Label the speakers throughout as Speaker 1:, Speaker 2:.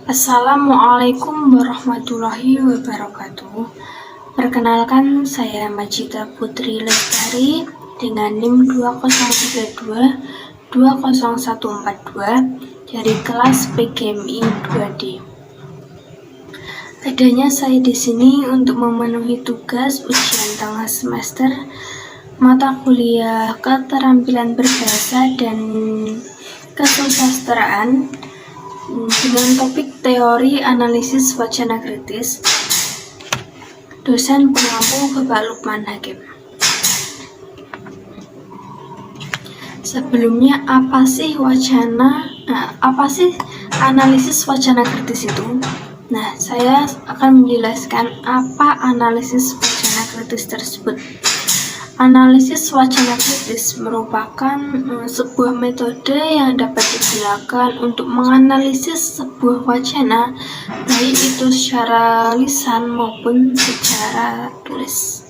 Speaker 1: Assalamualaikum warahmatullahi wabarakatuh. Perkenalkan, saya Majida Putri Lestari dengan NIM 203220142 dari kelas PGMI 2D. Adanya saya di sini untuk memenuhi tugas ujian tengah semester mata kuliah keterampilan berbahasa dan kesusastraan dengan topik teori analisis wacana kritis, dosen pengampu Bapak Lukman Hakim. Sebelumnya, apa sih analisis wacana kritis itu? Nah, saya akan menjelaskan apa analisis wacana kritis tersebut. Analisis wacana kritis merupakan sebuah metode yang dapat digunakan untuk menganalisis sebuah wacana, baik itu secara lisan maupun secara tulis.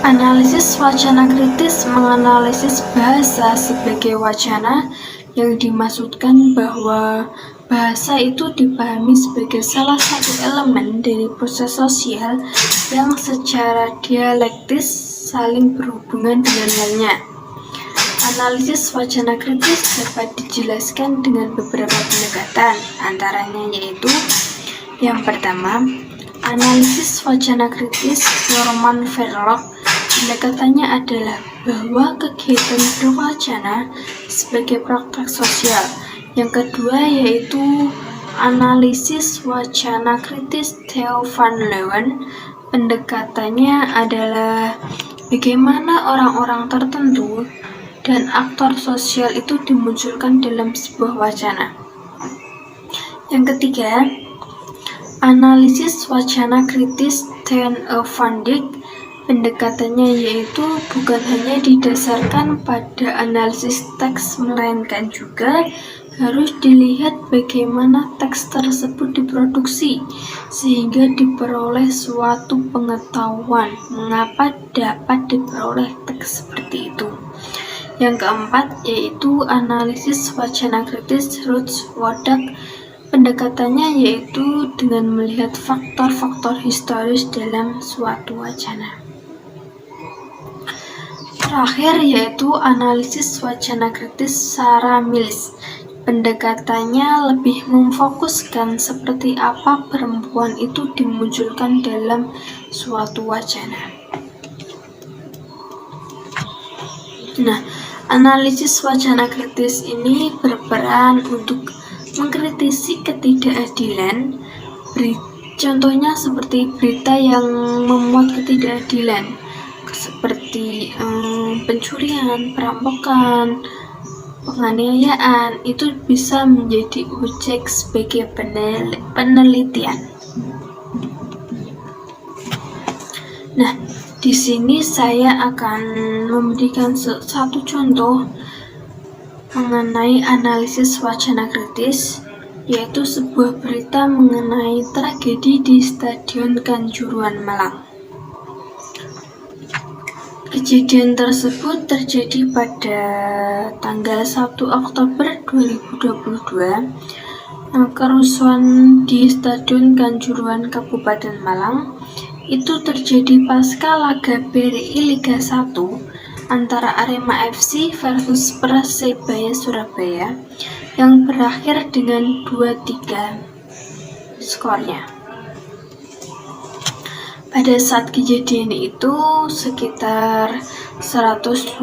Speaker 1: Analisis wacana kritis menganalisis bahasa sebagai wacana, yang dimaksudkan bahwa bahasa itu dipahami sebagai salah satu elemen dari proses sosial yang secara dialektis saling berhubungan dengan lainnya. Analisis wacana kritis dapat dijelaskan dengan beberapa pendekatan, antaranya yaitu: yang pertama, analisis wacana kritis Norman Verloc. Pendekatannya adalah bahwa kegiatan berwacana sebagai praktek sosial. Yang kedua yaitu analisis wacana kritis Theo van Leeuwen. Pendekatannya adalah bagaimana orang-orang tertentu dan aktor sosial itu dimunculkan dalam sebuah wacana. Yang ketiga, analisis wacana kritis Theo van Dijk. Pendekatannya yaitu bukan hanya didasarkan pada analisis teks, melainkan juga harus dilihat bagaimana teks tersebut diproduksi sehingga diperoleh suatu pengetahuan mengapa dapat diperoleh teks seperti itu. Yang keempat yaitu analisis wacana kritis Roots-Wodak. Pendekatannya yaitu dengan melihat faktor-faktor historis dalam suatu wacana. Terakhir yaitu analisis wacana kritis Sarah Mills. Pendekatannya lebih memfokuskan seperti apa perempuan itu dimunculkan dalam suatu wacana. Nah, analisis wacana kritis ini berperan untuk mengkritisi ketidakadilan. Contohnya seperti berita yang memuat ketidakadilan, seperti pencurian, perampokan, penganiayaan, itu bisa menjadi objek sebagai penelitian. Nah, di sini saya akan memberikan satu contoh mengenai analisis wacana kritis, yaitu sebuah berita mengenai tragedi di Stadion Kanjuruhan Malang. Kejadian tersebut terjadi pada tanggal 1 Oktober 2022. Kerusuhan di Stadion Kanjuruhan Kabupaten Malang itu terjadi pasca laga BRI Liga 1 antara Arema FC versus Persebaya Surabaya yang berakhir dengan 2-3 skornya. Pada saat kejadian itu, sekitar 127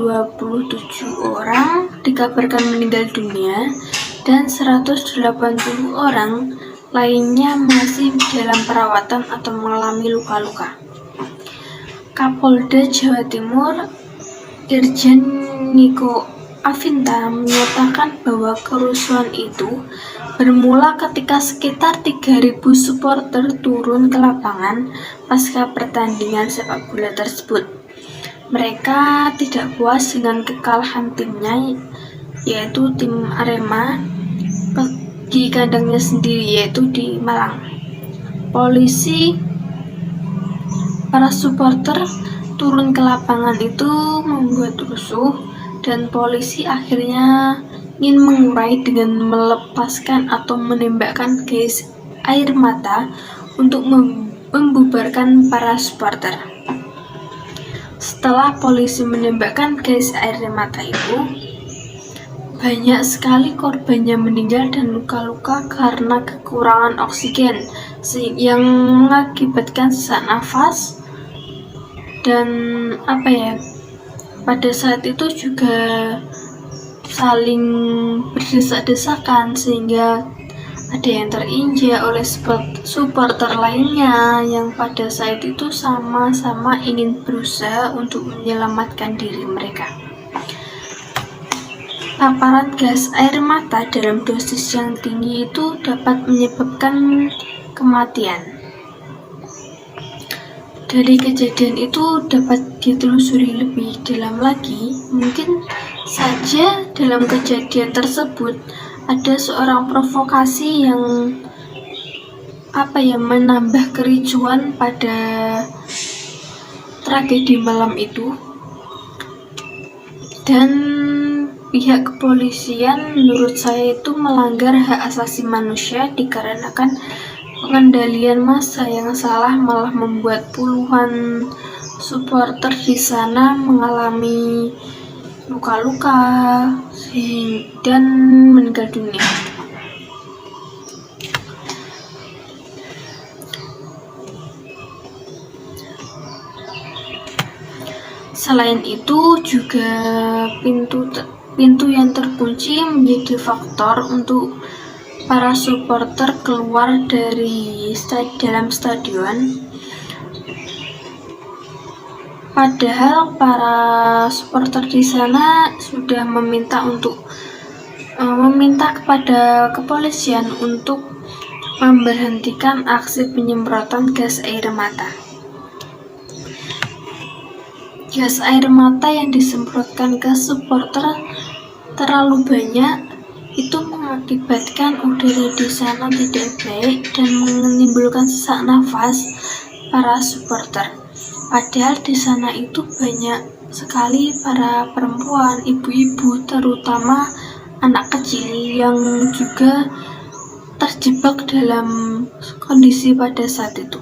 Speaker 1: orang dikabarkan meninggal dunia dan 180 orang lainnya masih dalam perawatan atau mengalami luka-luka. Kapolda Jawa Timur, Irjen Niko Afinta, menyatakan bahwa kerusuhan itu bermula ketika sekitar 3.000 supporter turun ke lapangan pasca pertandingan sepak bola tersebut. Mereka tidak puas dengan kekalahan timnya, yaitu tim Arema, di kandangnya sendiri, yaitu di Malang. Para supporter turun ke lapangan itu membuat rusuh, dan polisi akhirnya ingin mengurai dengan melepaskan atau menembakkan gas air mata untuk membubarkan para supporter. Setelah polisi menembakkan gas air mata itu, banyak sekali korban yang meninggal dan luka-luka karena kekurangan oksigen yang mengakibatkan sesak nafas dan pada saat itu juga saling berdesak-desakan sehingga ada yang terinjak oleh supporter lainnya yang pada saat itu sama-sama ingin berusaha untuk menyelamatkan diri mereka. Paparan gas air mata dalam dosis yang tinggi itu dapat menyebabkan kematian. Dari kejadian itu dapat ditelusuri lebih dalam lagi, mungkin saja dalam kejadian tersebut ada seorang provokasi yang menambah kericuan pada tragedi malam itu, dan pihak kepolisian menurut saya itu melanggar hak asasi manusia dikarenakan pengendalian massa yang salah malah membuat puluhan supporter di sana mengalami luka-luka dan meninggal dunia. Selain itu juga pintu yang terkunci menjadi faktor untuk para supporter keluar dari dalam stadion. Padahal para supporter di sana sudah meminta kepada kepolisian untuk memberhentikan aksi penyemprotan gas air mata. Gas air mata yang disemprotkan ke supporter terlalu banyak, itu mengakibatkan udara di sana tidak baik dan menimbulkan sesak nafas para supporter. Padahal di sana itu banyak sekali para perempuan, ibu-ibu, terutama anak kecil yang juga terjebak dalam kondisi pada saat itu.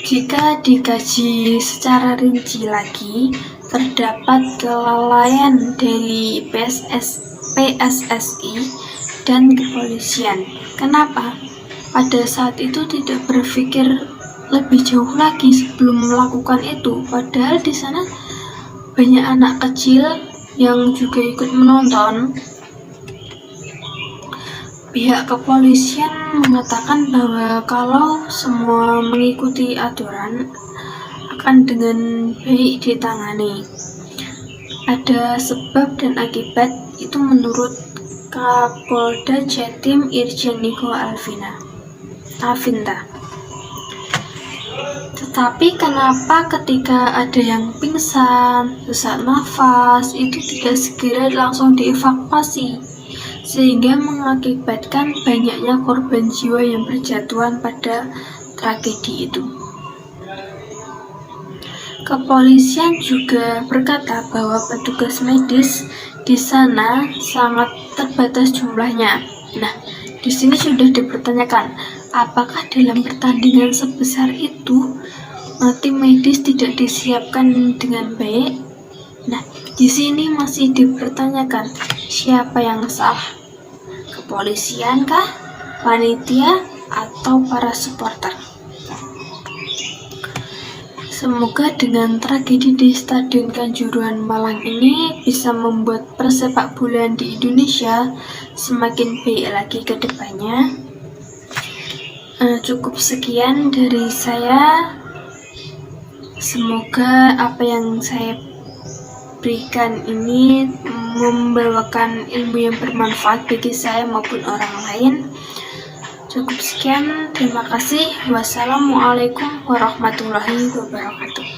Speaker 1: Jika dikaji secara rinci lagi, terdapat kelalaian dari PSSI dan kepolisian. Kenapa? Pada saat itu tidak berpikir lebih jauh lagi sebelum melakukan itu, padahal di sana banyak anak kecil yang juga ikut menonton. Pihak kepolisian mengatakan bahwa kalau semua mengikuti aturan akan dengan baik ditangani. Ada sebab dan akibat, itu menurut Kapolda Jatim Irjen Niko Afinta. Tetapi kenapa ketika ada yang pingsan, sesak nafas, itu tidak segera langsung dievakuasi, sehingga mengakibatkan banyaknya korban jiwa yang berjatuhan pada tragedi itu. Kepolisian juga berkata bahwa petugas medis di sana sangat terbatas jumlahnya. Nah, di sini sudah dipertanyakan, apakah dalam pertandingan sebesar itu tim medis tidak disiapkan dengan baik? Nah, di sini masih dipertanyakan siapa yang salah, kepolisian kah, panitia, atau para supporter. Semoga dengan tragedi di Stadion Kanjuruhan Malang ini bisa membuat persepak bolaan di Indonesia semakin baik lagi ke depannya. Cukup sekian dari saya. Semoga apa yang saya berikan ini membawakan ilmu yang bermanfaat bagi saya maupun orang lain. Cukup sekian, terima kasih. Wassalamualaikum warahmatullahi wabarakatuh.